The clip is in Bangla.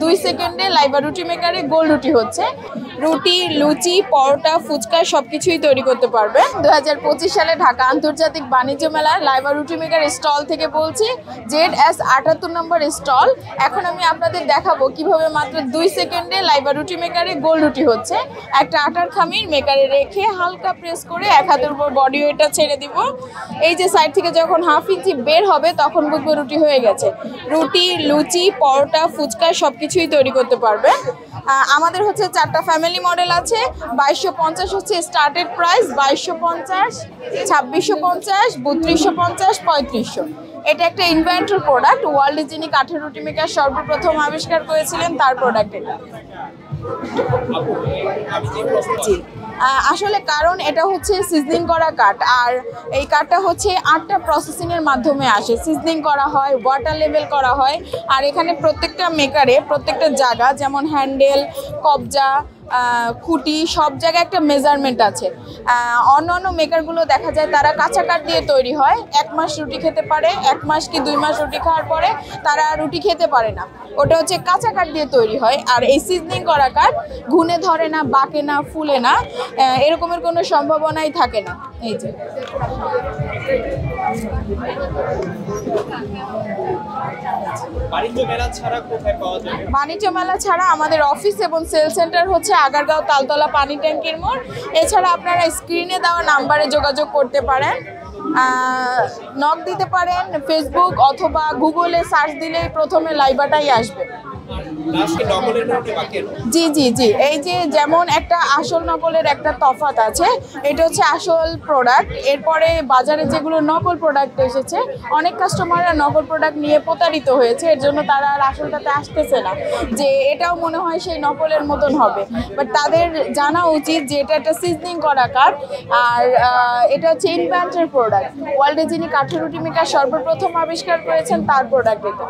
2 সেকেন্ডে লাইবা রুটি মেকারে গোল রুটি হচ্ছে। রুটি, লুচি, পরোটা, ফুচকা সবকিছুই তৈরি করতে পারবে। 2025 সালে ঢাকা আন্তর্জাতিক বাণিজ্য মেলার লাইবা রুটি মেকার স্টল থেকে বলছি, ZS 78 নম্বর স্টল। এখন আমি আপনাদের দেখাবো কিভাবে মাত্র 2 সেকেন্ডে লাইবা রুটি মেকারে গোল রুটি হচ্ছে। একটা আটার খামির মেকারে রেখে হালকা প্রেস করে এক হাতের উপর বডি ওয়েটটা ছেড়ে দিব। এই যে সাইড থেকে যখন 1/2 ইঞ্চি বের হবে তখন বুঝবো রুটি হয়ে গেছে। রুটি, লুচি, পরোটা, ফুচকা সবকিছুই তৈরি করতে পারবে। আমাদের হচ্ছে 4টা ফ্যামিলি মডেল আছে। 2250 হচ্ছে স্টার্টেড প্রাইস, 2250, 2650, 3250, 3500। এটা একটা ইনভেন্টর প্রোডাক্ট। ওয়ার্ল্ডে যিনি কাঠের রুটি মেকার সর্বপ্রথম আবিষ্কার করেছিলেন তার প্রোডাক্ট এটা। আসলে কারণ এটা হচ্ছে সিজনিং করা কাঠ, আর এই কাঠটা হচ্ছে 8টা প্রসেসিংয়ের মাধ্যমে আসে। সিজনিং করা হয়, ওয়াটার লেভেল করা হয়, আর এখানে প্রত্যেকটা মেকারে প্রত্যেকটা জায়গা যেমন হ্যান্ডেল, কবজা, খুঁটি সব জায়গায় একটা মেজারমেন্ট আছে। অন্য মেকারগুলো দেখা যায় তারা কাঁচা কাঠ দিয়ে তৈরি হয়, 1 মাস রুটি খেতে পারে, 1 মাস কি 2 মাস রুটি খাওয়ার পরে তারা রুটি খেতে পারে না। ওটা হচ্ছে কাঁচা কাঠ দিয়ে তৈরি হয়। আর এই সিজনিং করা কাঠ ঘুনে ধরে না, বাঁকে না, ফুলে না, এরকমের কোনো সম্ভাবনাই থাকে না। এই যে বাণিজ্য মেলা ছাড়া আমাদের অফিস এবং সেল সেন্টার হচ্ছে আগারগাঁও তালতলা পানি ট্যাঙ্কির মোড়। এছাড়া আপনারা স্ক্রিনে দেওয়া নাম্বারে যোগাযোগ করতে পারেন, নক দিতে পারেন। ফেসবুক অথবা গুগলে সার্চ দিলেই প্রথমে লাইবাটাই আসবে। জি জি জি, এই যে যেমন একটা আসল নকলের একটা তফাৎ আছে, এটা হচ্ছে আসল প্রোডাক্ট। এরপরে বাজারে যেগুলো নকল প্রোডাক্ট এসেছে, অনেক কাস্টমাররা নকল প্রোডাক্ট নিয়ে প্রতারিত হয়েছে, এর জন্য তারা আর আসলটাতে আসতেছে না, যে এটাও মনে হয় সেই নকলের মতন হবে। বাট তাদের জানা উচিত যে এটা একটা সিজনিং করা কাঠ, আর এটা হচ্ছে ইনভেন্টর প্রোডাক্ট। ওয়ার্ল্ডে যিনি কাঠের রুটি মেকার সর্বপ্রথম আবিষ্কার করেছেন তার প্রোডাক্ট এটা।